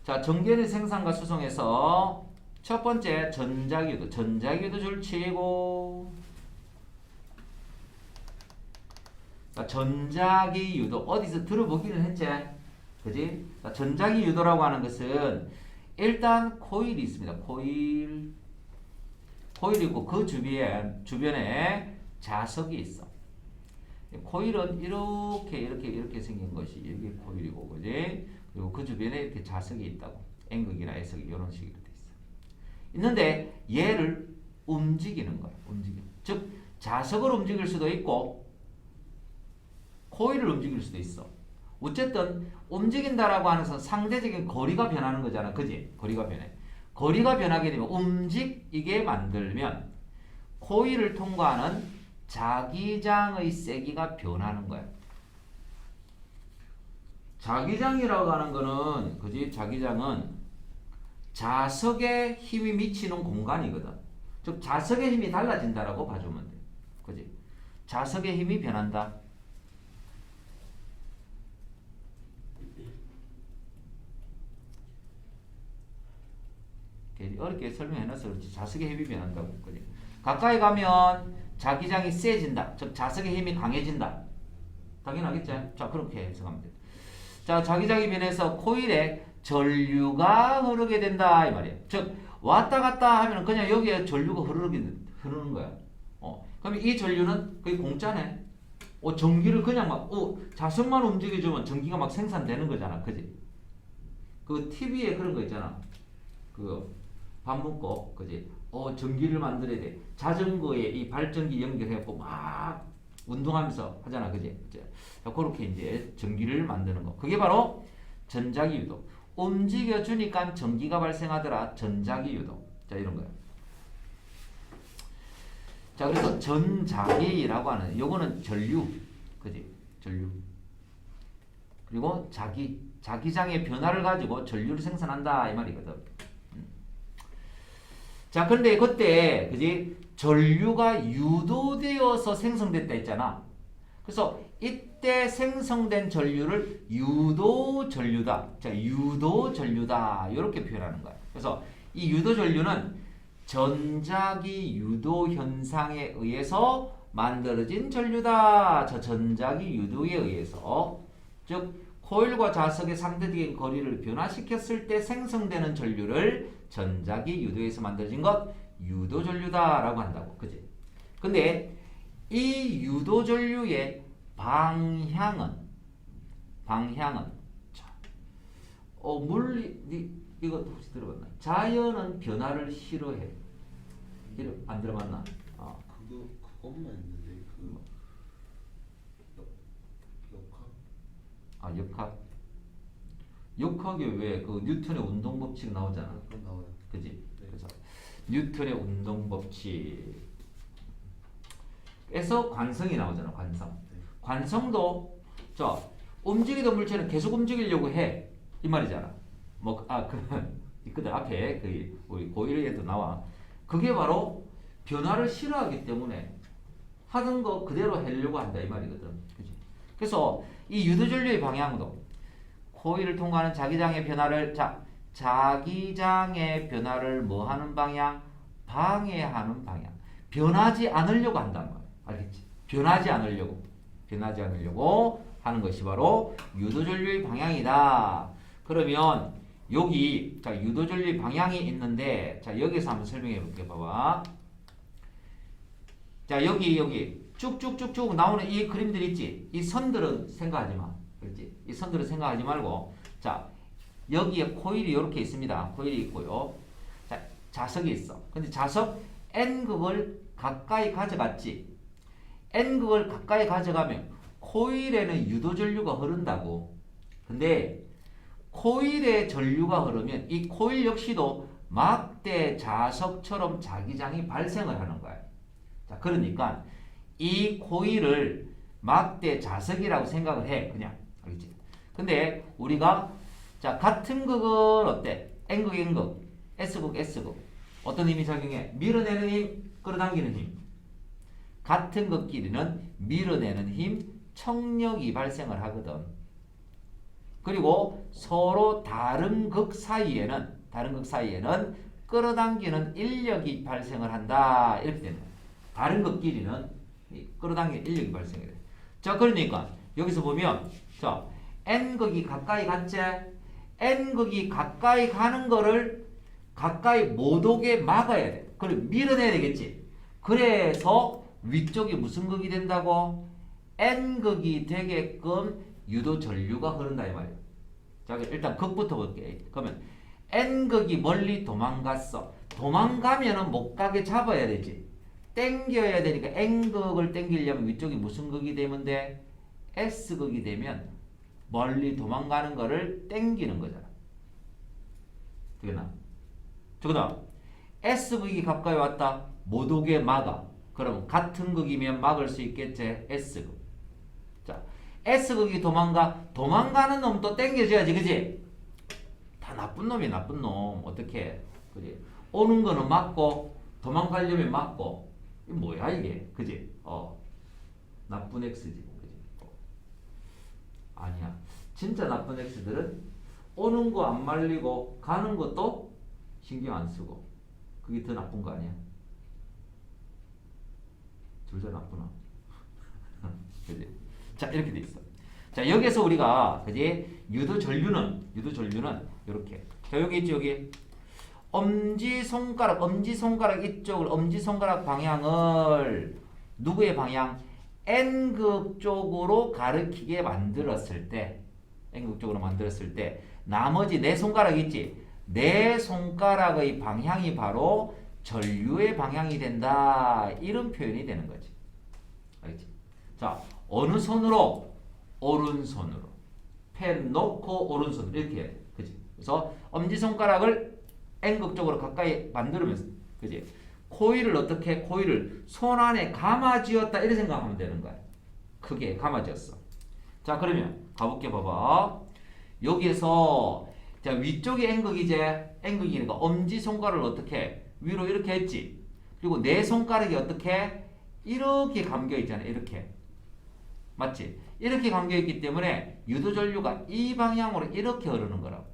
자, 전기의 생산과 수송에서 첫 번째 전자기유도. 전자기유도 줄치고. 자, 전자기유도 어디서 들어보기는 했지? 그지? 자, 전자기유도라고 하는 것은 일단 코일이 있습니다. 코일이 있고 그 주변에 자석이 있어. 코일은 이렇게 생긴 것이 이게 코일이고, 그지? 그리고 그 주변에 이렇게 자석이 있다고. N극이나 S극 이런 식으로 돼 있어. 있는데 얘를 움직이는 거야. 즉 자석을 움직일 수도 있고 코일을 움직일 수도 있어. 어쨌든 움직인다라고 하는 것은 상대적인 거리가 변하는 거잖아. 그지? 거리가 변해. 거리가 변하게 되면 움직이게 만들면 코일을 통과하는 자기장의 세기가 변하는 거야. 자기장이라고 하는 거는, 그지? 자기장은 자석에 힘이 미치는 공간이거든. 즉 자석의 힘이 달라진다라고 봐주면 돼. 그지? 자석의 힘이 변한다. 어렵게 설명해놔서 그렇지. 자석의 힘이 변한다고. 그지? 가까이 가면 자기장이 세진다. 즉 자석의 힘이 강해진다. 당연하겠지? 자, 그렇게 해석하면 돼. 자, 자기장이 변해서 코일에 전류가 흐르게 된다 이 말이야. 즉 왔다 갔다 하면 그냥 여기에 전류가 흐르는 거야. 그러면 이 전류는 거의 공짜네. 전기를 그냥 막 자석만 움직여주면 전기가 막 생산되는 거잖아. 그지? 그 TV에 그런 거 있잖아. 그 반문법, 그지? 전기를 만들어야 돼. 자전거에 이 발전기 연결해갖고 막 운동하면서 하잖아. 그지? 자, 그렇게 이제 전기를 만드는 거. 그게 바로 전자기유도. 움직여주니까 전기가 발생하더라. 전자기유도. 자, 이런 거야. 자, 그래서 전자기라고 하는, 요거는 전류. 그지? 전류. 그리고 자기장의 변화를 가지고 전류를 생산한다. 이 말이거든. 자, 근데 그때, 그지? 전류가 유도되어서 생성됐다 했잖아. 그래서 이때 생성된 전류를 유도전류다. 자, 유도전류다. 이렇게 표현하는 거야. 그래서 이 유도전류는 전자기 유도 현상에 의해서 만들어진 전류다. 저 전자기 유도에 의해서. 즉, 코일과 자석의 상대적인 거리를 변화시켰을 때 생성되는 전류를 전자기 유도에서 만들어진 것 유도전류다라고 한다고. 그지? 근데 이 유도전류의 방향은 자, 이거 혹시 들어봤나? 자연은 변화를 싫어해. 안 들어봤나? 그것만 있는데 역학. 역학이 왜 그 뉴턴의 운동 법칙 나오잖아. 나와요. 그지? 네. 그래서 뉴턴의 운동 법칙에서 관성이 나오잖아. 관성. 네. 관성도 움직이던 물체는 계속 움직이려고 해. 이 말이잖아. 그들 앞에 우리 고1에도 나와. 그게 바로 변화를 싫어하기 때문에 하던 거 그대로 하려고 한다 이 말이거든. 그지? 그래서 이 유도전류의 방향도 코일을 통과하는 자기장의 변화를 자기장의 변화를 뭐 하는 방향? 방해하는 방향. 변하지 않으려고 한단 말이야. 알겠지? 변하지 않으려고 하는 것이 바로 유도전류의 방향이다. 그러면 여기 유도전류의 방향이 있는데 여기서 한번 설명해 볼게. 봐봐. 자, 여기 쭉쭉쭉쭉 나오는 이 그림들 있지? 이 선들은 생각하지 마. 그렇지? 이 선들은 생각하지 말고, 여기에 코일이 이렇게 있습니다. 코일이 있고요. 자, 자석이 있어. 근데 자석 N극을 가까이 가져갔지? N극을 가까이 가져가면 코일에는 유도전류가 흐른다고. 근데 코일에 전류가 흐르면 이 코일 역시도 막대 자석처럼 자기장이 발생을 하는 거야. 자, 그러니까 이 코일을 막대 자석이라고 생각을 해. 그냥. 알겠지? 근데 우리가 같은 극은 어때? N극, N극, S극, S극. 어떤 힘이 작용해? 밀어내는 힘, 끌어당기는 힘. 같은 극끼리는 밀어내는 힘, 청력이 발생을 하거든. 그리고 서로 다른 극 사이에는 끌어당기는 인력이 발생을 한다. 이렇게 되는 거예요. 다른 극끼리는 끌어당기는 인력이 발생을 해요. 자, 그러니까 여기서 보면 자, n극이 가까이 갔지? n극이 가까이 가는 거를 가까이 못 오게 막아야 돼. 그걸 밀어내야 되겠지. 그래서 위쪽이 무슨 극이 된다고? n극이 되게끔 유도 전류가 흐른다 이 말이야. 자, 일단 극부터 볼게. 그러면 n극이 멀리 도망갔어. 도망가면은 못 가게 잡아야 되지. 땡겨야 되니까 n극을 땡기려면 위쪽이 무슨 극이 되면 돼? s극이 되면 멀리 도망가는 거를 땡기는 거잖아. 되겠나? 저거다. s극이 가까이 왔다. 못 오게 막아. 그럼 같은 극이면 막을 수 있겠지. s극. 자, s극이 도망가는 놈도 땡겨줘야지, 그지? 다 나쁜 놈이 나쁜 놈. 어떻게? 그지? 오는 거는 막고 도망가려면 막고. 이 뭐야 이게? 그지? 나쁜 x지, 그지? 아니야. 진짜 나쁜 x들은 오는 거 안 말리고 가는 것도 신경 안 쓰고. 그게 더 나쁜 거 아니야? 둘 다 나쁘나? 그지? 자, 이렇게 돼 있어. 자, 여기서 우리가 그지? 유도 전류는 이렇게. 자, 여기 있지, 여기. 엄지손가락 이쪽을, 엄지손가락 방향을 누구의 방향? n극 쪽으로 가리키게 만들었을 때, n극 쪽으로 만들었을 때, 나머지 네 손가락 있지? 네 손가락의 방향이 바로 전류의 방향이 된다. 이런 표현이 되는 거지. 알겠지? 자, 어느 손으로? 오른손으로. 펜 놓고 오른손으로. 이렇게 해야 돼. 그지? 그래서 엄지손가락을 n극 쪽으로 가까이 만들면서, 그지? 코일을 어떻게? 코일을 손 안에 감아쥐었다. 이렇게 생각하면 되는 거야. 크게 감아쥐었어. 자, 그러면 가볼게. 봐봐. 여기에서 자, 위쪽이 n극이제. n극이니까 엄지손가락을 어떻게? 위로 이렇게 했지. 그리고 내 손가락이 어떻게? 이렇게 감겨있잖아. 이렇게. 맞지? 이렇게 감겨있기 때문에 유도전류가 이 방향으로 이렇게 흐르는 거라고.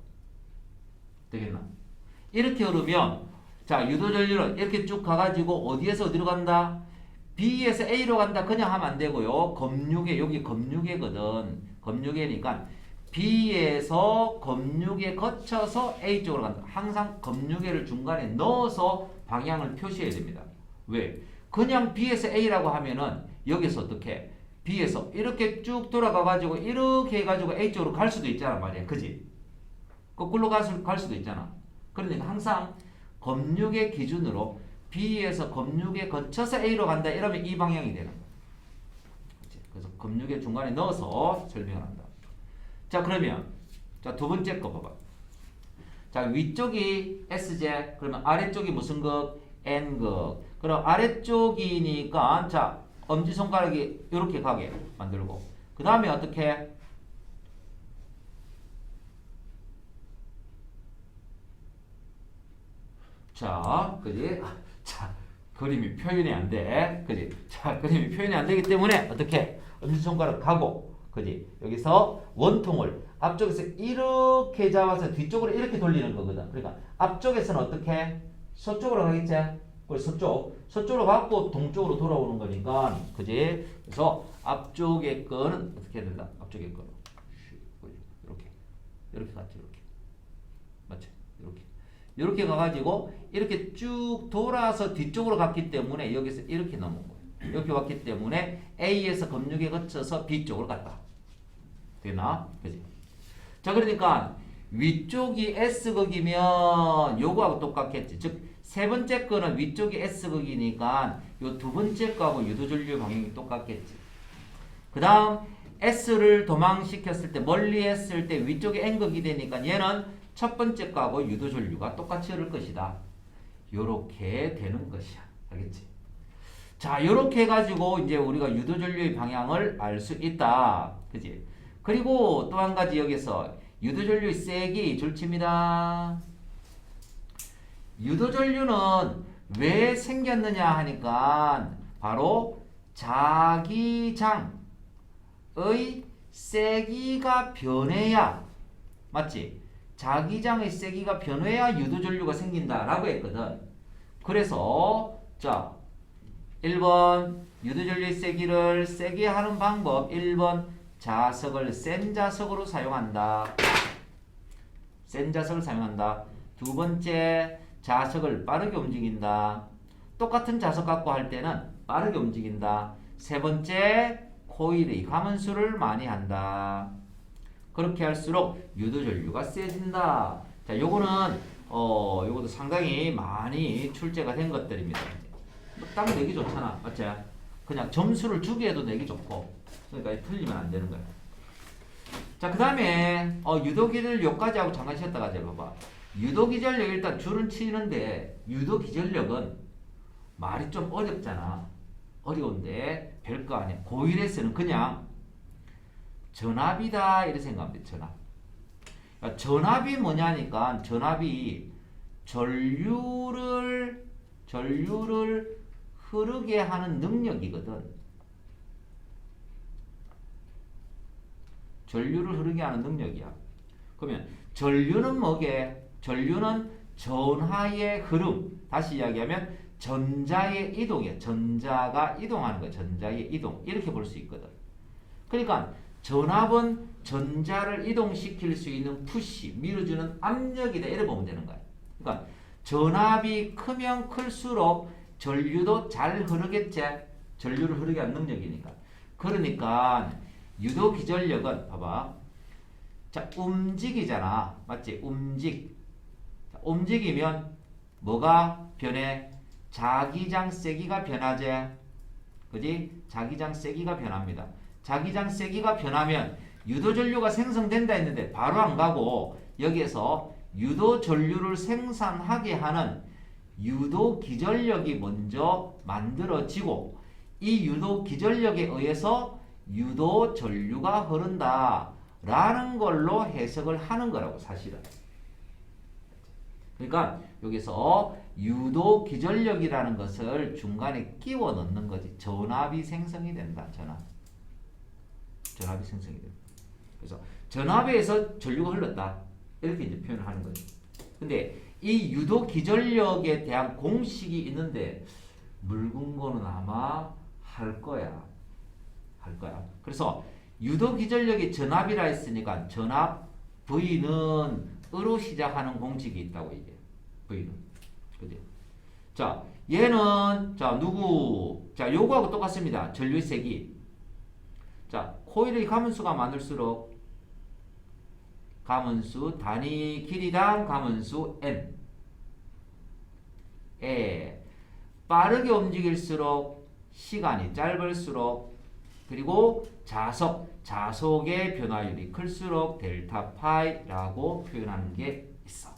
되겠나? 이렇게 흐르면 자, 유도전류는 이렇게 쭉 가가지고 어디에서 어디로 간다? B에서 A로 간다. 그냥 하면 안 되고요. 검육에, 여기 검육에거든. 검육에니까 B에서 검육에 거쳐서 A 쪽으로 간다. 항상 검육에를 중간에 넣어서 방향을 표시해야 됩니다. 왜? 그냥 B에서 A라고 하면은 여기서 어떻게? B에서 이렇게 쭉 돌아가가지고 이렇게 해가지고 A 쪽으로 갈 수도 있잖아 말이야. 그지? 거꾸로 갈 수도 있잖아. 그러니까 항상 검육의 기준으로 B에서 검육에 거쳐서 A로 간다. 이러면 이 방향이 되는 거야. 그래서 검육의 중간에 넣어서 설명을 한다. 자, 그러면 자, 두 번째 거 봐봐. 자, 위쪽이 S제. 그러면 아래쪽이 무슨 극? N극. 그럼 아래쪽이니까 자, 엄지손가락이 이렇게 가게 만들고 그 다음에 어떻게? 자, 그지? 자, 그림이 표현이 안 돼. 그지? 자, 그림이 표현이 안 되기 때문에 어떻게? 엄지손가락 가고, 그지? 여기서 원통을 앞쪽에서 이렇게 잡아서 뒤쪽으로 이렇게 돌리는 거거든. 그러니까 앞쪽에서는 어떻게? 서쪽으로 가겠지? 서쪽으로 가고 동쪽으로 돌아오는 거니까, 그지? 그래서 앞쪽의 거는 어떻게 해야 된다? 앞쪽의 거는 이렇게 갔지, 이렇게. 맞지? 이렇게 가가지고 이렇게 쭉 돌아서 뒤쪽으로 갔기 때문에 여기서 이렇게 넘은 거예요. 이렇게 왔기 때문에 A에서 검육에 거쳐서 B 쪽으로 갔다. 되나? 그지? 자, 그러니까 위쪽이 S극이면 요거하고 똑같겠지. 즉 세 번째 거는 위쪽이 S극이니까 요 두 번째 거하고 유도전류 방향이 똑같겠지. 그 다음 S를 도망시켰을 때 멀리 했을 때 위쪽이 N극이 되니까 얘는 첫 번째 거하고 유도전류가 똑같이 흐를 것이다. 요렇게 되는 것이야. 알겠지? 자, 요렇게 해가지고 이제 우리가 유도전류의 방향을 알 수 있다. 그지? 그리고 또 한 가지 여기서 유도전류의 세기 줄칩니다. 유도전류는 왜 생겼느냐 하니까 바로 자기장의 세기가 변해야 맞지? 자기장의 세기가 변해야 유도전류가 생긴다라고 했거든. 그래서 자 1번 유도전류의 세기를 세게 하는 방법 1번 자석을 센 자석으로 사용한다. 센 자석을 사용한다. 두 번째 자석을 빠르게 움직인다. 똑같은 자석 갖고 할 때는 빠르게 움직인다. 세 번째 코일의 가문수를 많이 한다. 그렇게 할수록 유도전류가 세진다. 자, 요거는 요것도 상당히 많이 출제가 된 것들입니다. 딱 내기 좋잖아, 맞지? 그냥 점수를 주기에도 내기 좋고, 그러니까 틀리면 안 되는 거야. 자, 그 다음에 유도기전력 요까지 하고 잠깐 쉬었다가 잘 봐봐. 유도기전력 일단 줄은 치는데 유도기전력은 말이 좀 어렵잖아. 어려운데 별거 아니야. 고1에서는 그냥 전압이다 이렇게 생각하면 돼. 전압. 그러니까 전압이 뭐냐니까 전압이 전류를 흐르게 하는 능력이거든. 전류를 흐르게 하는 능력이야. 그러면 전류는 뭐게? 전류는 전하의 흐름. 다시 이야기하면 전자의 이동이야. 전자가 이동하는 거야. 전자의 이동. 이렇게 볼 수 있거든. 그러니까 전압은 전자를 이동시킬 수 있는 푸시, 밀어주는 압력이다. 이렇게 보면 되는 거야. 그러니까 전압이 크면 클수록 전류도 잘 흐르겠지. 전류를 흐르게 하는 능력이니까. 그러니까 유도기전력은 봐봐. 자, 움직이잖아. 맞지? 자, 움직이면 뭐가 변해? 자기장 세기가 변하지. 그지? 자기장 세기가 변합니다. 자기장 세기가 변하면 유도전류가 생성된다 했는데 바로 안 가고 여기에서 유도전류를 생산하게 하는 유도기전력이 먼저 만들어지고 이 유도기전력에 의해서 유도전류가 흐른다 라는 걸로 해석을 하는 거라고 사실은. 그러니까 여기서 유도기전력이라는 것을 중간에 끼워 넣는 거지. 전압이 생성이 된다. 전압이 생성이 된다. 그래서 전압에 의해서 전류가 흘렀다. 이렇게 이제 표현을 하는 거지. 근데 이 유도기전력에 대한 공식이 있는데 묽은 거는 아마 할 거야. 그래서 유도기전력이 전압이라 했으니까 전압 V는 으로 시작하는 공식이 있다고 이게. V는. 그죠? 자, 얘는 자, 누구? 자, 요거하고 똑같습니다. 전류의 세기. 자, 코일의 가문수가 많을수록 가문수 단위 길이당 가문수 n. 빠르게 움직일수록 시간이 짧을수록 그리고 자속의 변화율이 클수록 델타 파이라고 표현하는 게 있어.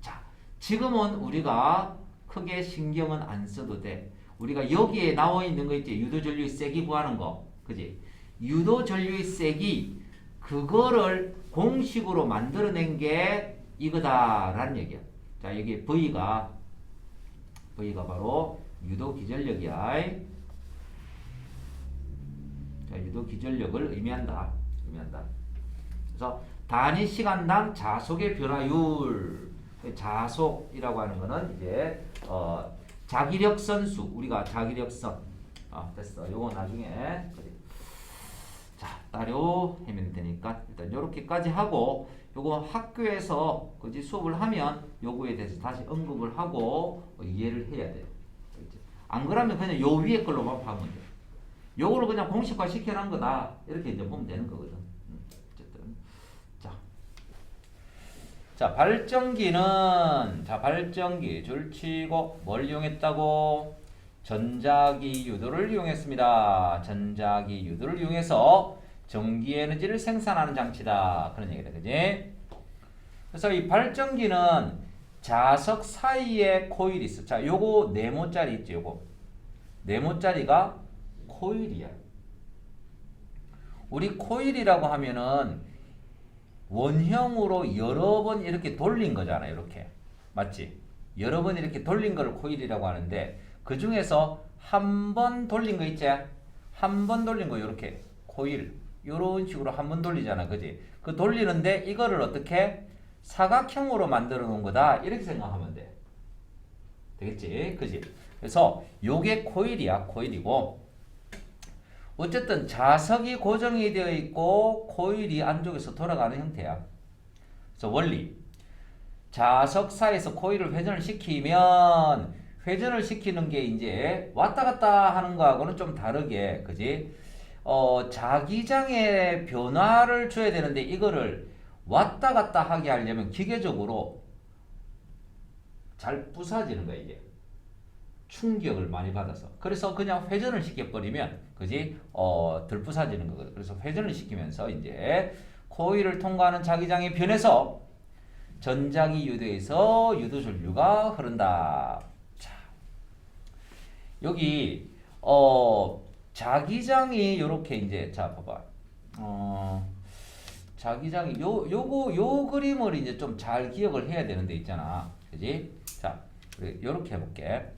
자, 지금은 우리가 크게 신경은 안 써도 돼. 우리가 여기에 나와 있는 거 있지? 유도전류의 세기 구하는 거. 그지? 유도전류의 세기 그거를 공식으로 만들어낸 게 이거다라는 얘기야. 자, 여기 V가 바로 유도기전력이야. 자, 유도기전력을 의미한다. 그래서 단위 시간당 자속의 변화율. 자속이라고 하는 거는 이제 자기력선수. 우리가 자기력선. 됐어. 요거 나중에 자, 따로 하면 되니까 일단 요렇게까지 하고 요거 학교에서 그지 수업을 하면 요거에 대해서 다시 언급을 하고 이해를 해야 돼요. 안 그러면 그냥 요 위에 걸로만 파면 돼. 요거를 그냥 공식화 시켜놓은 거다. 이렇게 이제 보면 되는 거거든. 어쨌든. 자, 발전기 줄치고 뭘 이용했다고? 전자기 유도를 이용했습니다. 전자기 유도를 이용해서 전기 에너지를 생산하는 장치다. 그런 얘기다. 그지? 그래서 이 발전기는 자석 사이에 코일이 있어. 자, 요거 네모짜리 있지, 요거. 네모짜리가 코일이야. 우리 코일이라고 하면은 원형으로 여러 번 이렇게 돌린 거잖아, 이렇게. 맞지? 여러 번 이렇게 돌린 걸 코일이라고 하는데 그 중에서 한 번 돌린 거 있지? 한 번 돌린 거 이렇게 코일. 요런 식으로 한 번 돌리잖아. 그지? 그 돌리는데 이거를 어떻게 사각형으로 만들어 놓은 거다. 이렇게 생각하면 돼. 되겠지? 그지? 그래서 요게 코일이야. 코일이고 어쨌든 자석이 고정이 되어 있고 코일이 안쪽에서 돌아가는 형태야. 그래서 원리 자석 사이에서 코일을 회전을 시키면 회전을 시키는 게 이제 왔다 갔다 하는 거하고는 좀 다르게 그지? 자기장의 변화를 줘야 되는데 이거를 왔다 갔다 하게 하려면 기계적으로 잘 부서지는 거야 이게. 충격을 많이 받아서. 그래서 그냥 회전을 시켜버리면 그지? 덜 부서지는 거거든. 그래서 회전을 시키면서 이제 코일을 통과하는 자기장이 변해서 전장이 유도해서 유도 전류가 흐른다. 자, 여기 자기장이 요렇게 이제 자 봐봐. 자기장이 요 그림을 이제 좀 잘 기억을 해야 되는데 있잖아. 그지? 자, 요렇게 해볼게.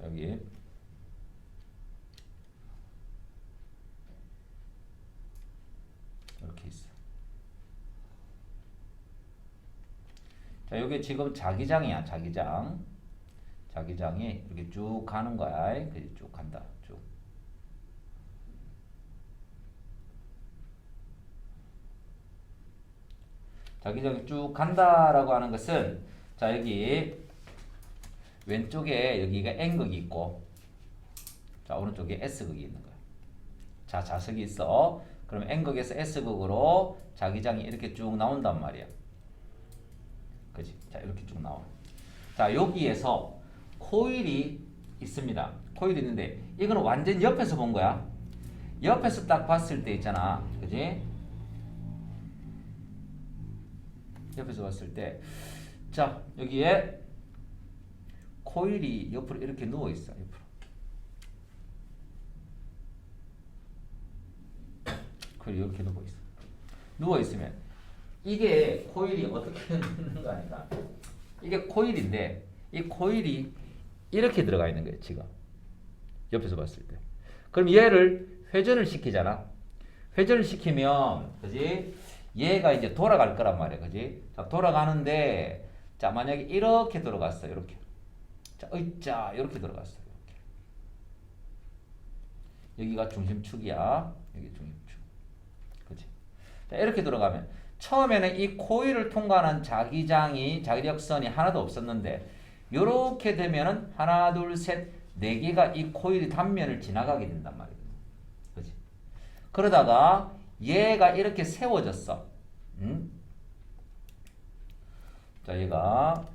여기 이렇게 있어. 자, 여기 지금 자기장이야. 자기장. 자기장이 이렇게 쭉 가는 거야. 그지? 쭉 간다. 쭉. 자기장이 쭉 간다라고 하는 것은 자, 여기 왼쪽에 여기가 N극이 있고 자, 오른쪽에 S극이 있는 거야. 자, 자석이 있어. 그럼 N극에서 S극으로 자기장이 이렇게 쭉 나온단 말이야. 그지? 자, 이렇게 쭉 나와. 자, 여기에서 코일이 있습니다. 코일이 있는데 이거는 완전 옆에서 본 거야. 옆에서 딱 봤을 때 있잖아. 그지? 옆에서 봤을 때 자, 여기에 코일이 옆으로 이렇게 누워 있어. 옆으로. 코일이 이렇게 누워 있어. 누워 있으면 이게 코일이 어떻게 있는 거 아닌가? 이게 코일인데 이 코일이 이렇게 들어가 있는 거예요. 지금 옆에서 봤을 때. 그럼 얘를 회전을 시키잖아. 회전을 시키면 그지? 얘가 이제 돌아갈 거란 말이야. 그지? 자, 돌아가는데 자, 만약에 이렇게 돌아갔어. 이렇게. 자, 의자 이렇게 들어갔어요. 이렇게. 여기가 중심축이야. 여기 중심축. 그치? 자, 이렇게 들어가면 처음에는 이 코일을 통과하는 자기장이 자기력선이 하나도 없었는데 이렇게 되면은 하나, 둘, 셋, 네 개가 이 코일이 단면을 지나가게 된단 말이야. 그치? 그러다가 얘가 이렇게 세워졌어. 자, 얘가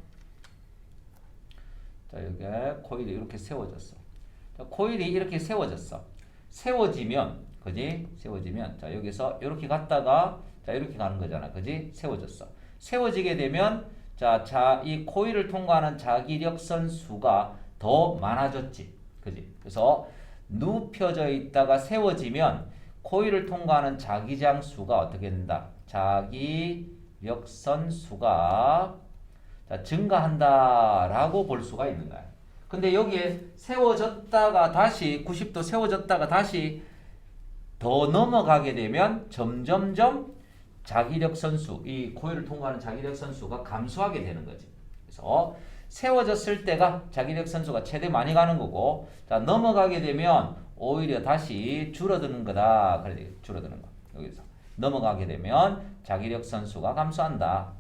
자, 여기 코일이 이렇게 세워졌어. 자, 코일이 이렇게 세워졌어. 세워지면, 그지? 세워지면, 자, 여기서 이렇게 갔다가, 자, 이렇게 가는 거잖아. 그지? 세워졌어. 세워지게 되면, 이 코일을 통과하는 자기력선 수가 더 많아졌지. 그지? 그래서 눕혀져 있다가 세워지면, 코일을 통과하는 자기장 수가 어떻게 된다? 자기력선 수가 증가한다라고 볼 수가 있는 거야. 근데 여기에 세워졌다가 다시 90도 세워졌다가 다시 더 넘어가게 되면 점점점 자기력 선수, 이 코일을 통과하는 자기력 선수가 감소하게 되는 거지. 그래서 세워졌을 때가 자기력 선수가 최대 많이 가는 거고, 자, 넘어가게 되면 오히려 다시 줄어드는 거다. 그래, 줄어드는 거. 여기서 넘어가게 되면 자기력 선수가 감소한다.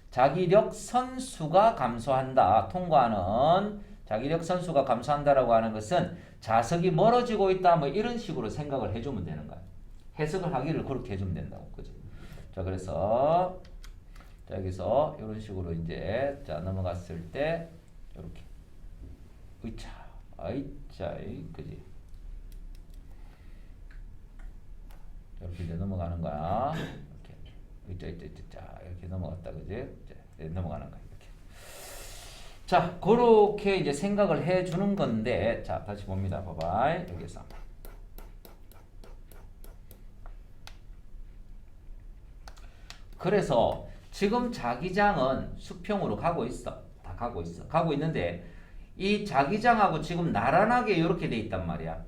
자기력 선수가 감소한다. 통과하는 자기력 선수가 감소한다라고 하는 것은 자석이 멀어지고 있다. 뭐 이런 식으로 생각을 해주면 되는 거야. 해석을 하기를 그렇게 해주면 된다고. 그죠? 자, 그래서 자, 여기서 이런 식으로 이제 자, 넘어갔을 때 이렇게 으차, 아이차, 그지? 이렇게 이제 넘어가는 거야. 이렇게 넘어갔다, 그지? 넘어가는 거야, 이렇게. 자, 그렇게 이제 생각을 해주는 건데, 자, 다시 봅니다. 봐봐, 여기서. 그래서 지금 자기장은 수평으로 가고 있어. 다 가고 있어. 가고 있는데, 이 자기장하고 지금 나란하게 이렇게 돼 있단 말이야.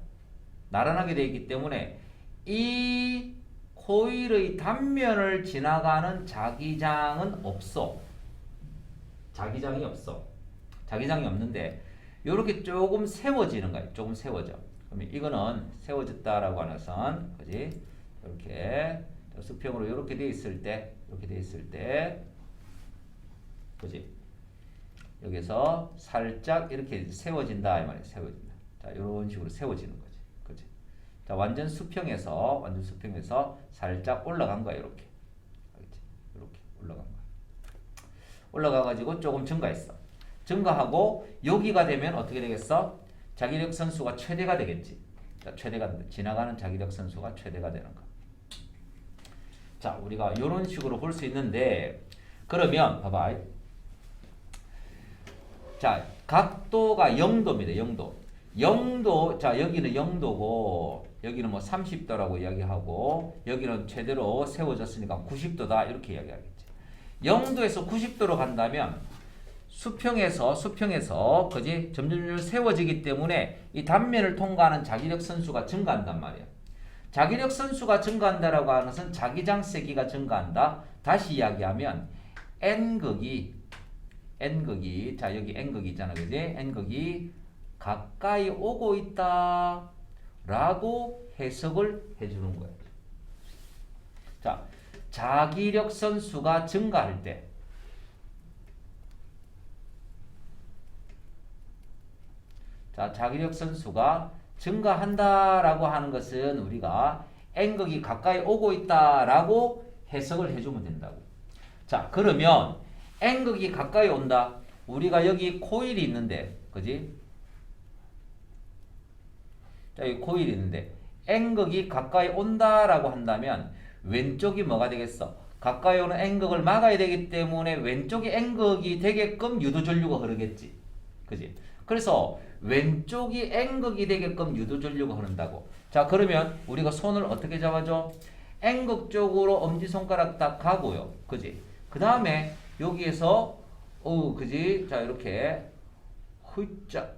나란하게 돼 있기 때문에 이 코일의 단면을 지나가는 자기장은 없어. 자기장이 없어. 자기장이 없는데 이렇게 조금 세워지는 거야. 조금 세워져. 그러면 이거는 세워졌다라고 하는 것은 그지? 이렇게 수평으로 이렇게 돼 있을 때, 이렇게 돼 있을 때, 그지? 여기서 살짝 이렇게 세워진다 이 말이야. 세워진다. 자, 이런 식으로 세워지는 거지. 그지? 자, 완전 수평에서 살짝 올라간 거야. 이렇게. 알겠지? 이렇게 올라간 거야. 올라가 가지고 조금 증가했어. 증가하고 여기가 되면 어떻게 되겠어? 자기력 선수가 최대가 되겠지. 자, 최대가 지나가는 자기력 선수가 최대가 되는 거. 자, 우리가 이런 식으로 볼 수 있는데 그러면 봐봐. 자, 각도가 0도입니다. 0도. 0도. 자, 여기는 0도고 여기는 뭐 30도라고 이야기하고 여기는 최대로 세워졌으니까 90도다 이렇게 이야기하겠지. 0도에서 90도로 간다면 수평에서 그지? 점점 세워지기 때문에 이 단면을 통과하는 자기력 선수가 증가한단 말이야. 자기력 선수가 증가한다라고 하는 것은 자기장 세기가 증가한다. 다시 이야기하면 n극이 자, 여기 n극이 있잖아. 그지? n극이 가까이 오고 있다 라고 해석을 해주는 거예요. 자, 자기력 선수가 증가할 때 자, 자기력 선수가 증가한다라고 하는 것은 우리가 n극이 가까이 오고 있다라고 해석을 해주면 된다고. 자, 그러면 n극이 가까이 온다. 우리가 여기 코일이 있는데, 그지? 자, 여기 코일이 있는데 n극이 가까이 온다라고 한다면 왼쪽이 뭐가 되겠어? 가까이 오는 n극을 막아야 되기 때문에 왼쪽이 n극이 되게끔 유도전류가 흐르겠지. 그지? 그래서 왼쪽이 n극이 되게끔 유도전류가 흐른다고. 자, 그러면 우리가 손을 어떻게 잡아줘? n극 쪽으로 엄지손가락 딱 가고요. 그지? 그 다음에 여기에서 그지? 자, 이렇게 훌쩍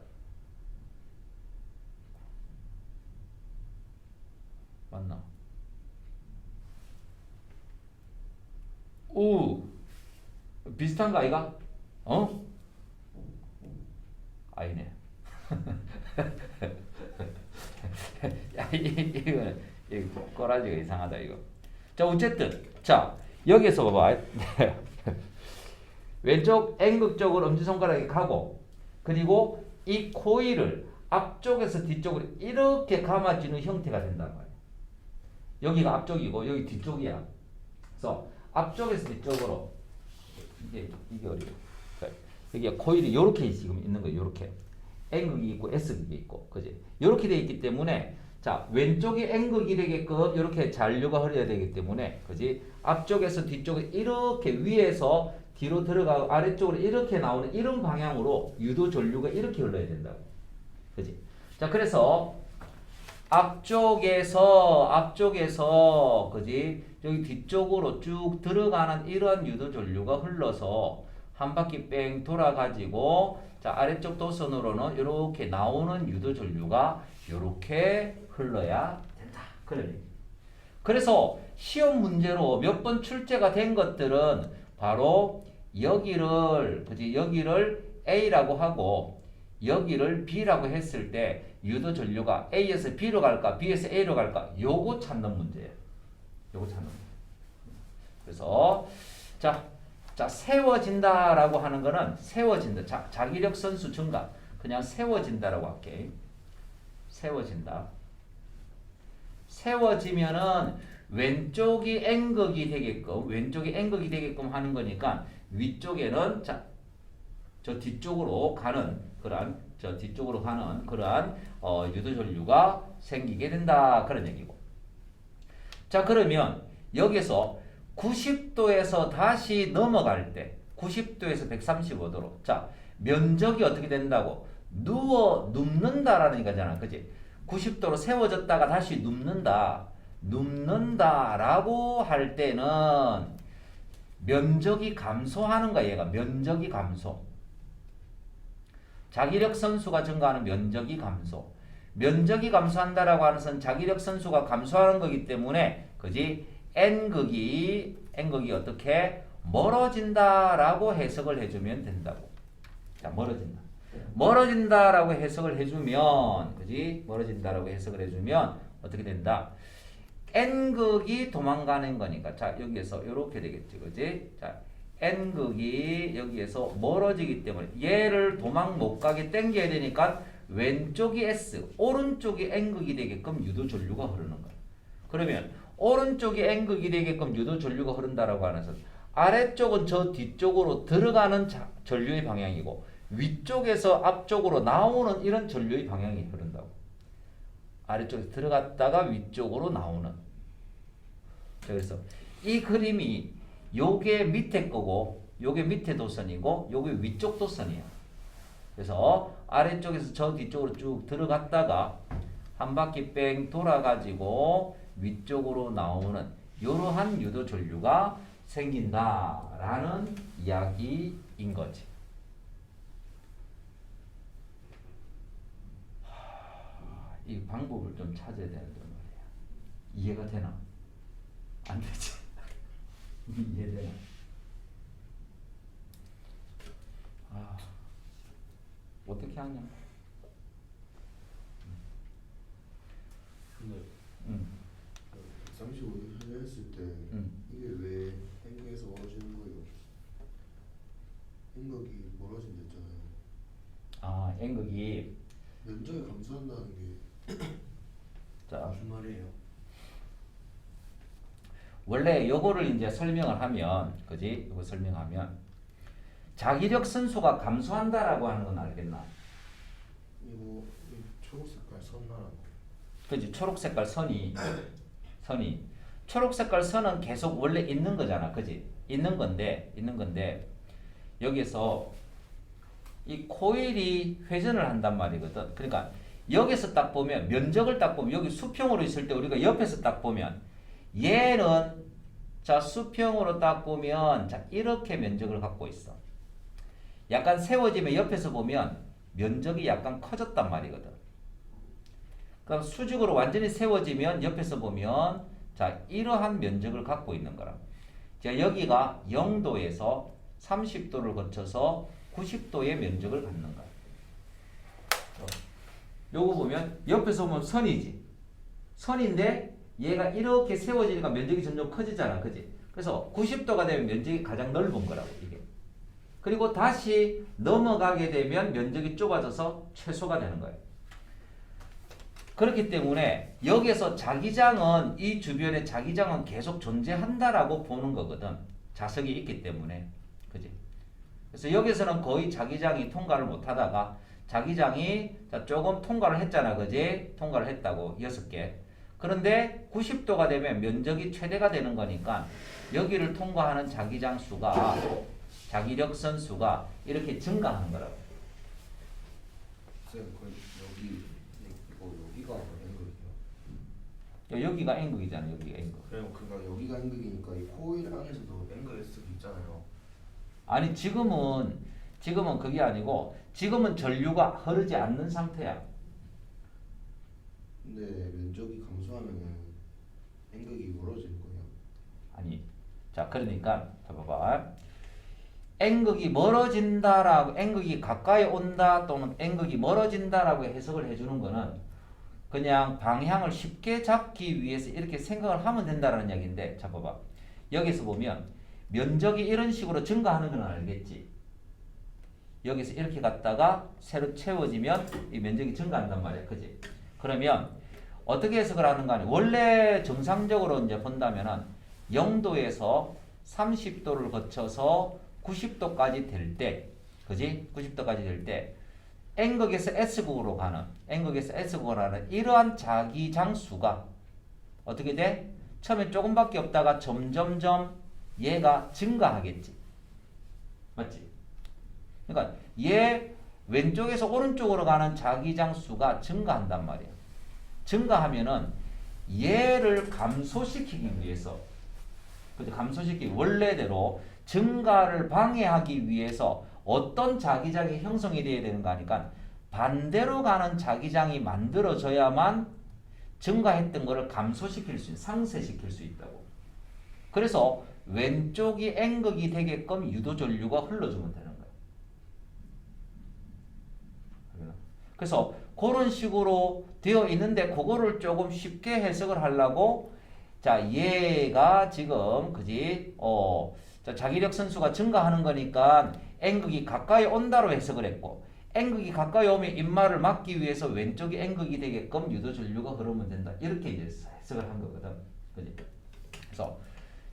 맞나? 오, 비슷한 거 아이가? 어? 아니네. 야, 이거 꼬라지가 이상하다 이거. 자, 어쨌든 자, 여기서 봐봐. 왼쪽 n극 쪽으로 엄지손가락이 가고 그리고 이 코일을 앞쪽에서 뒤쪽으로 이렇게 감아주는 형태가 된단 말이야. 여기가 앞쪽이고 여기 뒤쪽이야. 그래서 앞쪽에서 뒤쪽으로 이게 어려워. 여기가 코일이 이렇게 지금 있는 거예요. 이렇게 n극이 있고 s극이 있고, 그지? 이렇게 돼 있기 때문에 자, 왼쪽이 n극이 되게끔 이렇게 잔류가 흐려야 되기 때문에, 그지? 앞쪽에서 뒤쪽에 이렇게 위에서 뒤로 들어가고 아래쪽으로 이렇게 나오는 이런 방향으로 유도 전류가 이렇게 흘러야 된다고, 그지? 자, 그래서 앞쪽에서 그지? 여기 뒤쪽으로 쭉 들어가는 이러한 유도 전류가 흘러서 한 바퀴 뺑 돌아가지고 자, 아래쪽 도선으로는 이렇게 나오는 유도 전류가 이렇게 흘러야 된다. 그래서 시험 문제로 몇 번 출제가 된 것들은 바로 여기를 A라고 하고 여기를 B라고 했을 때 유도 전류가 A에서 B로 갈까 B에서 A로 갈까 요거 찾는 문제예요. 그래서 자, 세워진다라고 하는 거는 세워진다. 자기력 선수 증가. 그냥 세워진다라고 할게. 세워지면은 왼쪽이 n극이 되게끔 하는 거니까 위쪽에는 저 뒤쪽으로 가는 그러한 유도 전류가 생기게 된다. 그런 얘기고. 자, 그러면 여기서 90도에서 다시 넘어갈 때 90도에서 135도로 자, 면적이 어떻게 된다고? 눕는다라는 거잖아. 그지? 90도로 세워졌다가 다시 눕는다라고 할 때는 면적이 감소하는 거야. 얘가 면적이 감소. 자기력 선수가 증가하는 면적이 감소. 면적이 감소한다라고 하는 것은 자기력 선수가 감소하는 거기 때문에 그지 n극이 어떻게 멀어진다라고 해석을 해주면 된다고. 자, 멀어진다라고 해석을 해주면 그지 멀어진다라고 해석을 해주면 어떻게 된다? n극이 도망가는 거니까 자 여기에서 이렇게 되겠지 그지? 자 n극이 여기에서 멀어지기 때문에 얘를 도망 못 가게 당겨야 되니까 왼쪽이 s 오른쪽이 n극이 되게끔 유도 전류가 흐르는 거야. 그러면 오른쪽이 n극이 되게끔 유도 전류가 흐른다라고 하는 것은 아래쪽은 저 뒤쪽으로 들어가는 전류의 방향이고 위쪽에서 앞쪽으로 나오는 이런 전류의 방향이 흐른다고. 아래쪽에서 들어갔다가 위쪽으로 나오는. 그래서 이 그림이 요게 밑에 거고 요게 밑에 도선이고 요게 위쪽 도선이야. 그래서 아래쪽에서 저 뒤쪽으로 쭉 들어갔다가 한 바퀴 뺑 돌아가지고 위쪽으로 나오는 이러한 유도 전류가 생긴다라는 이야기인 거지. 이 방법을 좀 찾아야 되는데 말이야. 이해가 되나? 안 되지. 이해되나? 어떻게 하냐? 근데 135도 회전했을 때 이게 왜 n극에서 멀어지는 거예요? n극이 멀어진댔잖아요. 아, n극이 면적이 감소한다는 게 자 무슨 말이에요? 원래 요거를 이제 설명을 하면 그지? 이거 설명하면 자기력 선수가 감소한다라고 하는 건 알겠나? 이거 초록색깔 선 말하는 거. 그지? 초록색깔 선이 초록색깔 선은 계속 원래 있는 거잖아, 그지? 있는 건데 여기서 이 코일이 회전을 한단 말이거든. 그러니까 여기서 딱 보면 면적을 딱 보면 여기 수평으로 있을 때 우리가 옆에서 딱 보면 얘는 자 수평으로 딱 보면 자 이렇게 면적을 갖고 있어. 약간 세워지면 옆에서 보면 면적이 약간 커졌단 말이거든. 그럼 수직으로 완전히 세워지면 옆에서 보면 자 이러한 면적을 갖고 있는 거라. 자 여기가 0도에서 30도를 거쳐서 90도의 면적을 갖는 거야. 요거 보면 옆에서 보면 선이지. 선인데 얘가 이렇게 세워지니까 면적이 점점 커지잖아. 그지? 그래서 90도가 되면 면적이 가장 넓은 거라고 이게. 그리고 다시 넘어가게 되면 면적이 좁아져서 최소가 되는 거예요. 그렇기 때문에 여기서 자기장은 이 주변에 자기장은 계속 존재한다라고 보는 거거든. 자석이 있기 때문에. 그지? 그래서 여기서는 거의 자기장이 통과를 못 하다가 자기장이 조금 통과를 했잖아. 그지? 통과를 했다고 6개. 그런데 90도가 되면 면적이 최대가 되는 거니까 여기를 통과하는 자기장 수가 자기력선 수가 이렇게 증가하는 거라고. 쌤, 그 여기가 n극이요? 여기가 n극이잖아. 여기가 n극. 그럼 그러니까 여기가 n극이니까 이 코일 안에서도 n극일 수도 있잖아요. 아니 지금은 그게 아니고 지금은 전류가 흐르지 않는 상태야. 근데 면적이 감소하면은 n극이 멀어지는 거예요. 아니 자 그러니까 자 봐봐. n극이 멀어진다라고 n극이 가까이 온다 또는 n극이 멀어진다라고 해석을 해주는 거는 그냥 방향을 쉽게 잡기 위해서 이렇게 생각을 하면 된다는 이야기인데 자 봐봐. 여기서 보면 면적이 이런 식으로 증가하는 건 알겠지. 여기서 이렇게 갔다가 새로 채워지면 이 면적이 증가한단 말이야. 그지? 그러면 어떻게 해석을 하는가 하니 원래 정상적으로 이제 본다면은 0도에서 30도를 거쳐서 90도까지 될 때, 그지? 90도까지 될 때 n극에서 s극으로 가는 이러한 자기장 수가 어떻게 돼? 처음에 조금밖에 없다가 점점점 얘가 증가하겠지. 맞지? 그러니까 얘 왼쪽에서 오른쪽으로 가는 자기장 수가 증가한단 말이야. 증가하면은 얘를 감소시키기 위해서 원래대로 증가를 방해하기 위해서 어떤 자기장이 형성이 돼야 되는가 하니까 반대로 가는 자기장이 만들어져야만 증가했던 것을 감소시킬 수 있는, 상쇄시킬 수 있다고. 그래서 왼쪽이 N극이 되게끔 유도전류가 흘러주면 되는 거예요. 그래서 그런 식으로 되어 있는데 그거를 조금 쉽게 해석을 하려고 자 얘가 지금 그지 자, 자기력 선수가 증가하는 거니까 N극이 가까이 온다로 해석을 했고 N극이 가까이 오면 입마를 막기 위해서 왼쪽이 N극이 되게끔 유도전류가 흐르면 된다. 이렇게 이제 해석을 한 거거든. 그지? 그래서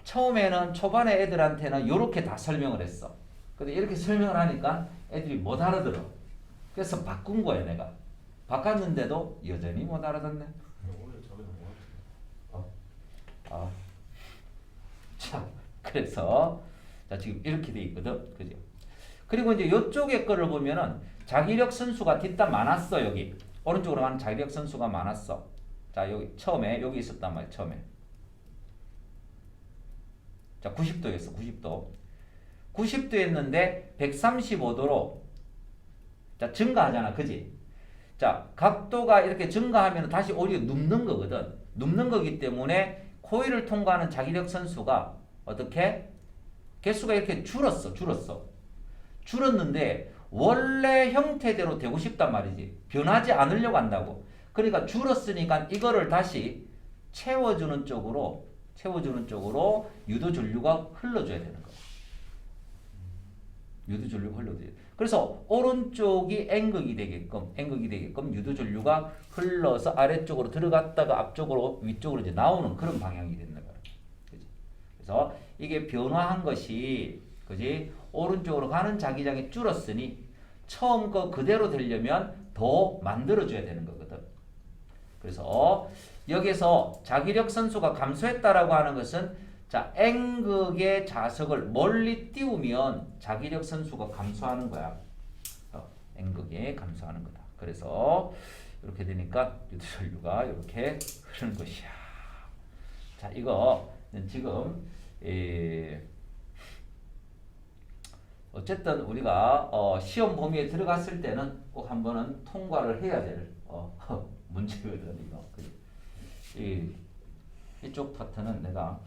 처음에는 초반에 애들한테는 이렇게 다 설명을 했어. 근데 이렇게 설명을 하니까 애들이 못 알아들어. 그래서 바꾼 거야 내가. 바꿨는데도 여전히 못 알아듣네. 오늘 저게 뭐 자, 그래서 자 지금 이렇게 돼 있거든, 그죠? 그리고 이제 이쪽에 거를 보면은 자기력 선수가 뒷담 많았어 여기 오른쪽으로 가는 자기력 선수가 많았어. 자 여기 처음에 여기 있었단 말이야 처음에. 자 90도였어 90도. 90도였는데 135도로 자 증가하잖아, 그지? 자 각도가 이렇게 증가하면 다시 오히려 눕는 거거든. 눕는 거기 때문에 코일을 통과하는 자기력 선수가 어떻게? 개수가 이렇게 줄었는데 원래 형태대로 되고 싶단 말이지. 변하지 않으려고 한다고. 그러니까 줄었으니까 이거를 다시 채워주는 쪽으로 유도전류가 흘러줘야 되는 거야. 유도전류가 흘러줘야 돼. 그래서 오른쪽이 N극이 되게끔 유도전류가 흘러서 아래쪽으로 들어갔다가 앞쪽으로 위쪽으로 이제 나오는 그런 방향이 된다 거야. 그지? 그래서 이게 변화한 것이 그지? 오른쪽으로 가는 자기장이 줄었으니 처음 거 그대로 되려면 더 만들어줘야 되는 거거든. 그래서 여기서 자기력 선수가 감소했다라고 하는 것은 자 N극의 자석을 멀리 띄우면 자기력 선수가 감소하는 거야. N극에 감소하는 거다. 그래서 이렇게 되니까 유도전류가 이렇게 흐르는 것이야. 자 이거 지금 어쨌든 우리가 시험 범위에 들어갔을 때는 꼭 한번은 통과를 해야 될 문제거든 이거. 이쪽 파트는 내가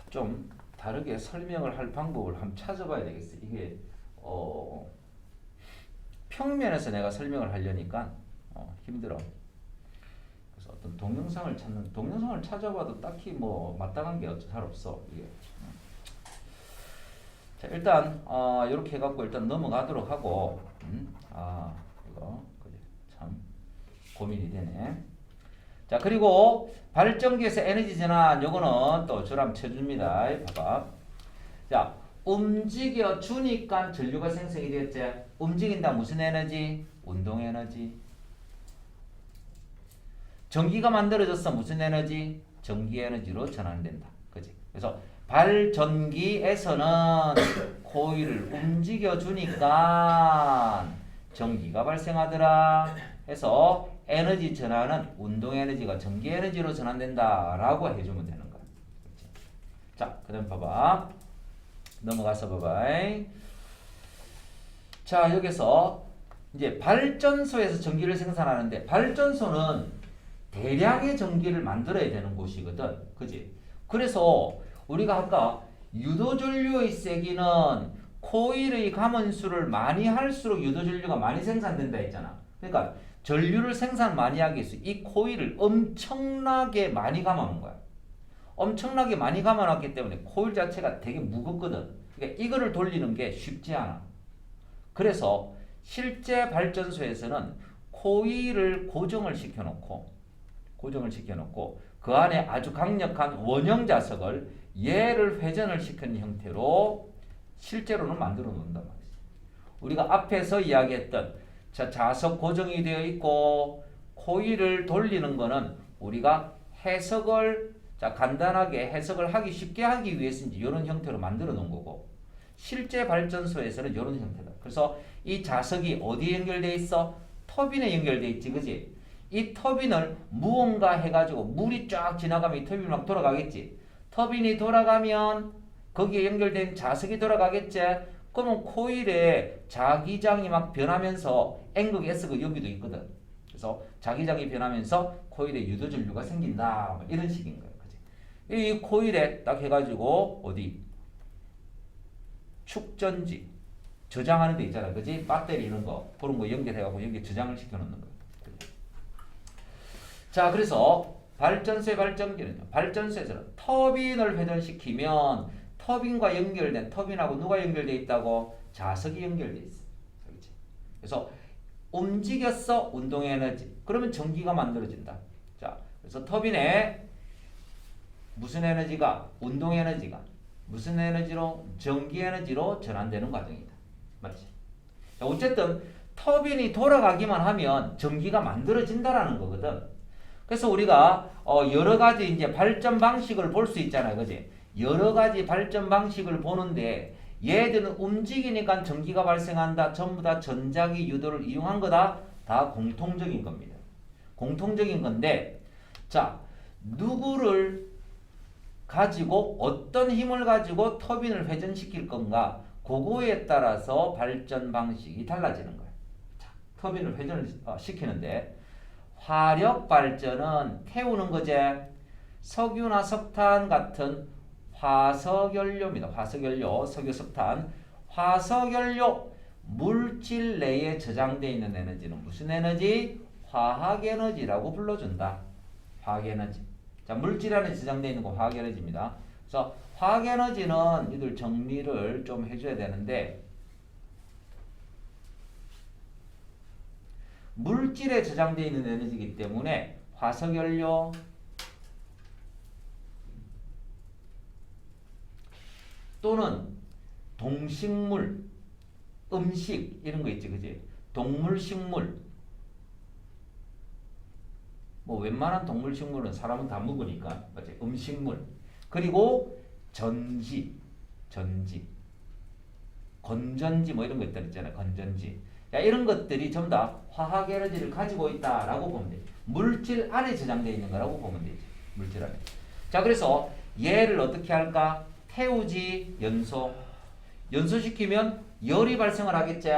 좀 다르게 설명을 할 방법을 한번 찾아봐야 되겠어. 이게 평면에서 내가 설명을 하려니까 힘들어. 그래서 어떤 동영상을 찾아봐도 딱히 뭐 마땅한 게 잘 없어 이게. 자 일단 이렇게 해갖고 일단 넘어가도록 하고 이거 그래 참 고민이 되네. 자 그리고 발전기에서 에너지 전환 요거는 또 저랑 쳐줍니다. 봐봐. 자 움직여 주니까 전류가 생성이 되었지. 움직인다 무슨 에너지? 운동 에너지. 전기가 만들어졌어 무슨 에너지? 전기 에너지로 전환된다. 그지? 그래서 발전기에서는 코일을 움직여 주니까 전기가 발생하더라. 해서 에너지 전환은 운동 에너지가 전기 에너지로 전환된다라고 해주면 되는 거야. 그렇지? 자, 그다음 봐봐. 넘어가서 봐봐. 자, 여기서 이제 발전소에서 전기를 생산하는데 발전소는 대량의 전기를 만들어야 되는 곳이거든. 그지? 그래서 우리가 아까 유도전류의 세기는 코일의 감원수를 많이 할수록 유도전류가 많이 생산된다 했잖아. 그러니까 전류를 생산 많이 하기 위해서 이 코일을 엄청나게 많이 감아놓은 거야. 엄청나게 많이 감아놨기 때문에 코일 자체가 되게 무겁거든. 그러니까 이거를 돌리는 게 쉽지 않아. 그래서 실제 발전소에서는 코일을 고정을 시켜놓고 그 안에 아주 강력한 원형 자석을 얘를 회전을 시키는 형태로 실제로는 만들어 놓는단 말이지. 우리가 앞에서 이야기했던 자석 고정이 되어 있고 코일을 돌리는 거는 우리가 해석을 간단하게 해석을 하기 쉽게 하기 위해서 이제 이런 형태로 만들어 놓은 거고 실제 발전소에서는 이런 형태다. 그래서 이 자석이 어디에 연결되어 있어? 터빈에 연결되어 있지, 그지? 이 터빈을 무언가 해가지고 물이 쫙 지나가면 이 터빈이 막 돌아가겠지. 터빈이 돌아가면 거기에 연결된 자석이 돌아가겠지? 그러면 코일에 자기장이 막 변하면서 N극, S극 여기도 있거든. 그래서 자기장이 변하면서 코일에 유도전류가 생긴다. 뭐 이런 식인 거예요. 그치? 이 코일에 딱 해가지고 어디? 축전지 저장하는 데 있잖아. 그지? 배터리 이런 거 그런 거 연결해가지고 여기 저장을 시켜놓는 거예요. 자, 그래서 발전소의 발전기는요. 발전소에서는 터빈을 회전시키면 터빈과 연결된 터빈하고 누가 연결되어 있다고? 자석이 연결되어 있어. 그렇지? 그래서 움직였어 운동 에너지. 그러면 전기가 만들어진다. 자, 그래서 터빈에 무슨 에너지가 운동 에너지가 무슨 에너지로 전기 에너지로 전환되는 과정이다. 맞지? 자, 어쨌든 터빈이 돌아가기만 하면 전기가 만들어진다라는 거거든. 그래서 우리가 여러 가지 이제 발전 방식을 볼 수 있잖아요. 그지? 여러 가지 발전 방식을 보는데 얘들은 움직이니까 전기가 발생한다. 전부 다 전자기 유도를 이용한 거다. 다 공통적인 겁니다. 공통적인 건데 자, 누구를 가지고 어떤 힘을 가지고 터빈을 회전시킬 건가? 그거에 따라서 발전 방식이 달라지는 거예요. 자, 터빈을 회전을 시키는데 화력 발전은 태우는 거제. 석유나 석탄 같은 화석연료입니다. 화석연료, 석유, 석탄. 화석연료 물질 내에 저장되어 있는 에너지는 무슨 에너지? 화학에너지라고 불러준다. 화학에너지. 자, 물질 안에 저장되어 있는 거 화학에너지입니다. 그래서 화학에너지는 이들 정리를 좀 해줘야 되는데 물질에 저장되어 있는 에너지이기 때문에 화석연료 또는 동식물, 음식 이런 거 있지, 그지? 동물, 식물. 뭐 웬만한 동물, 식물은 사람은 다 먹으니까, 맞지? 음식물. 그리고 전지, 건전지 뭐 이런 거 있잖아요. 건전지. 야, 이런 것들이 전부 다 화학 에너지를 가지고 있다라고 보면 돼. 물질 안에 저장되어 있는 거라고 보면 되지. 물질 안에. 자, 그래서 얘를 어떻게 할까? 태우지, 연소. 연소시키면 열이 발생을 하겠지.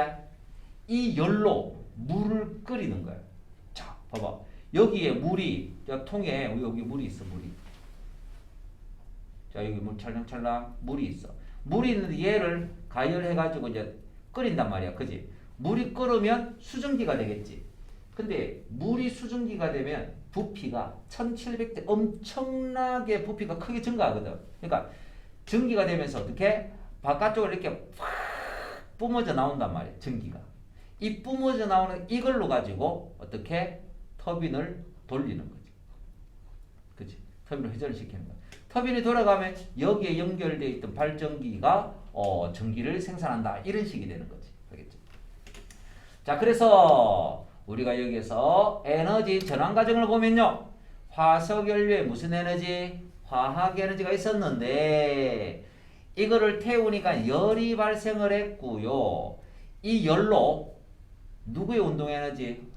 이 열로 물을 끓이는 거야. 자, 봐봐. 여기에 물이, 통에 여기 물이 있어, 물이. 자, 여기 물 찰랑찰랑 물이 있어. 물이 있는데 얘를 가열해가지고 이제 끓인단 말이야. 그지? 물이 끓으면 수증기가 되겠지. 근데 물이 수증기가 되면 부피가 1700대 엄청나게 부피가 크게 증가하거든. 그러니까 전기가 되면서 어떻게? 바깥쪽으로 이렇게 확 뿜어져 나온단 말이야. 전기가. 이 뿜어져 나오는 이걸로 가지고 어떻게? 터빈을 돌리는 거지. 그치? 터빈을 회전을 시키는 거야. 터빈이 돌아가면 여기에 연결되어 있던 발전기가 전기를 생산한다. 이런 식이 되는 거지. 알겠지? 자, 그래서 우리가 여기에서 에너지 전환 과정을 보면요. 화석연료에 무슨 에너지? 화학 에너지가 있었는데 이거를 태우니까 열이 발생을 했고요. 이 열로 누구의 운동 에너지?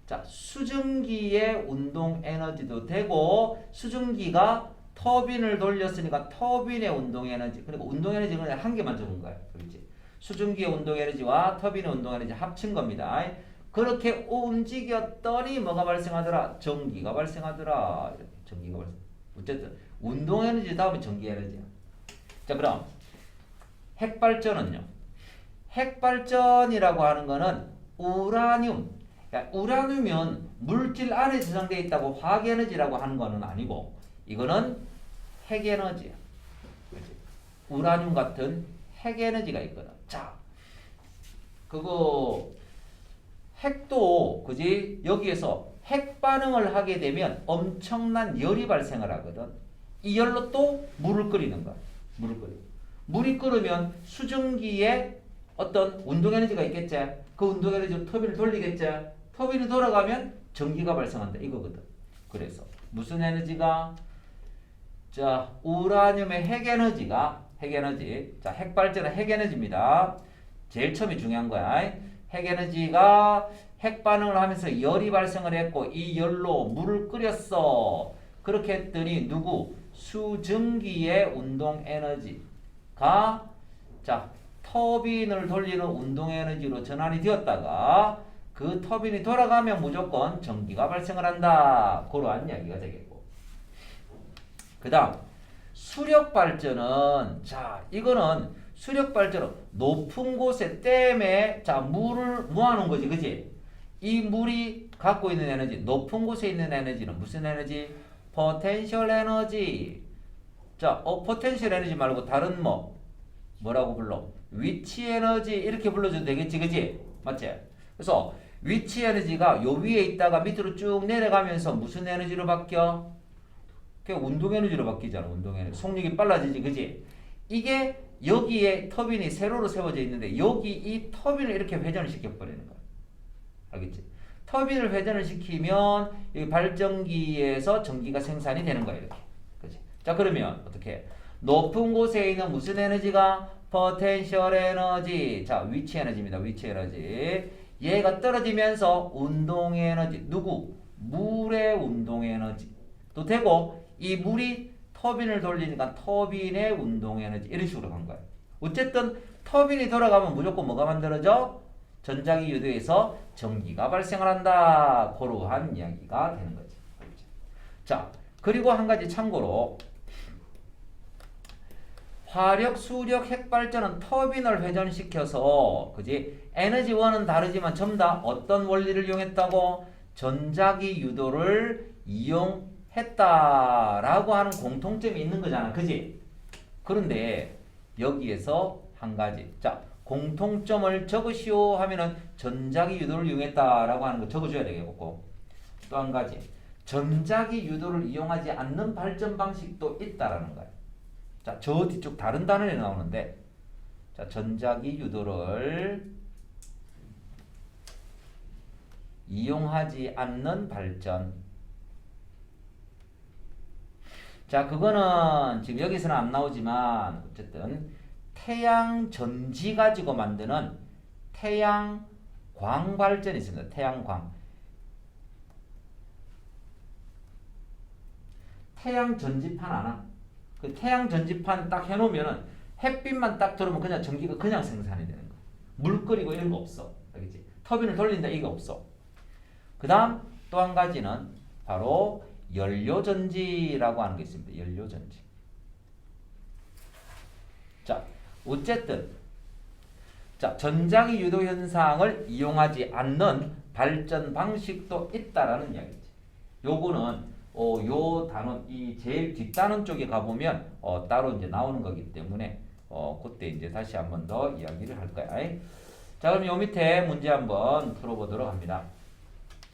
자, 수증기의 운동 에너지도 되고 수증기가 터빈을 돌렸으니까 터빈의 운동 에너지. 그리고 운동 에너지는 한 개만 적은 거야. 그렇지? 수증기의 운동 에너지와 터빈의 운동 에너지 합친 겁니다. 그렇게 움직였더니 뭐가 발생하더라? 전기가 발생하더라. 이렇게 전기가 발생. 어쨌든 운동 에너지 다음에 전기 에너지야. 자, 그럼 핵발전은요. 핵발전이라고 하는 거는 우라늄. 우라늄은 물질 안에 저장되어 있다고 화학에너지라고 하는 거는 아니고 이거는 핵에너지야. 그렇지? 우라늄 같은 핵에너지가 있거든. 자, 그거 핵도 그지? 여기에서 핵 반응을 하게 되면 엄청난 열이 발생을 하거든. 이 열로 또 물을 끓이는 거야. 물을 끓여. 물이 끓으면 수증기에 어떤 운동 에너지가 있겠지. 그 운동 에너지로 터빈을 돌리겠지. 터빈이 돌아가면 전기가 발생한다. 이거거든. 그래서 무슨 에너지가? 자, 우라늄의 핵에너지가 핵에너지. 자, 핵발전은 핵에너지입니다. 제일 처음이 중요한 거야. 핵에너지가 핵반응을 하면서 열이 발생을 했고 이 열로 물을 끓였어. 그렇게 했더니 누구? 수증기의 운동 에너지가 자, 터빈을 돌리는 운동 에너지로 전환이 되었다가 그 터빈이 돌아가면 무조건 전기가 발생을 한다. 그러한 이야기가 되겠고. 그 다음 수력 발전은 자 이거는 수력 발전은 높은 곳에 댐에 자 물을 모아놓은 거지, 그지? 이 물이 갖고 있는 에너지, 높은 곳에 있는 에너지는 무슨 에너지? 포텐셜 에너지. 자, 포텐셜 에너지 말고 다른 뭐라고 불러? 위치 에너지 이렇게 불러줘도 되겠지, 그지? 맞지? 그래서 위치 에너지가 요 위에 있다가 밑으로 쭉 내려가면서 무슨 에너지로 바뀌어? 그게 운동 에너지로 바뀌잖아. 운동 에너지. 속력이 빨라지지, 그지? 이게 여기에 터빈이 세로로 세워져 있는데 여기 이 터빈을 이렇게 회전을 시켜버리는 거야. 알겠지? 터빈을 회전을 시키면 여기 발전기에서 전기가 생산이 되는 거야, 이렇게. 그지? 자, 그러면 어떻게? 높은 곳에 있는 무슨 에너지가? 포텐셜 에너지. 자, 위치 에너지입니다. 위치 에너지. 얘가 떨어지면서 운동 에너지. 누구? 물의 운동 에너지. 또 되고 이 물이 터빈을 돌리니까 터빈의 운동 에너지. 이런 식으로 간 거야. 어쨌든 터빈이 돌아가면 무조건 뭐가 만들어져? 전자기 유도에서 전기가 발생을 한다. 그러한 이야기가 되는 거지. 자, 그리고 한 가지 참고로 화력, 수력, 핵발전은 터빈을 회전시켜서 그지? 에너지원은 다르지만 전부 다 어떤 원리를 이용했다고? 전자기 유도를 이용했다라고 하는 공통점이 있는 거잖아. 그지? 그런데 여기에서 한 가지. 자, 공통점을 적으시오 하면은 전자기 유도를 이용했다라고 하는 거 적어줘야 되겠고, 또 한 가지. 전자기 유도를 이용하지 않는 발전 방식도 있다라는 거야. 자, 저 뒤쪽 다른 단원에 나오는데, 자, 전자기 유도를 이용하지 않는 발전. 자, 그거는 지금 여기서는 안 나오지만 어쨌든 태양 전지 가지고 만드는 태양광 발전이 있습니다. 태양광. 태양 전지판 아나? 그 태양 전지판 딱 해놓으면은 햇빛만 딱 들어오면 그냥 전기가 그냥 생산이 되는 거야. 물 끓이고 이런 거 없어. 알겠지? 터빈을 돌린다 이거 없어. 그 다음 또 한 가지는 바로 연료전지라고 하는 게 있습니다. 연료전지. 자, 어쨌든 자, 전자기 유도 현상을 이용하지 않는 발전 방식도 있다라는 이야기지. 요거는 요 단원 이 제일 뒷단원 쪽에 가보면 따로 이제 나오는 거기 때문에 그때 이제 다시 한번 더 이야기를 할 거야. 자, 그럼 요 밑에 문제 한번 풀어보도록 합니다.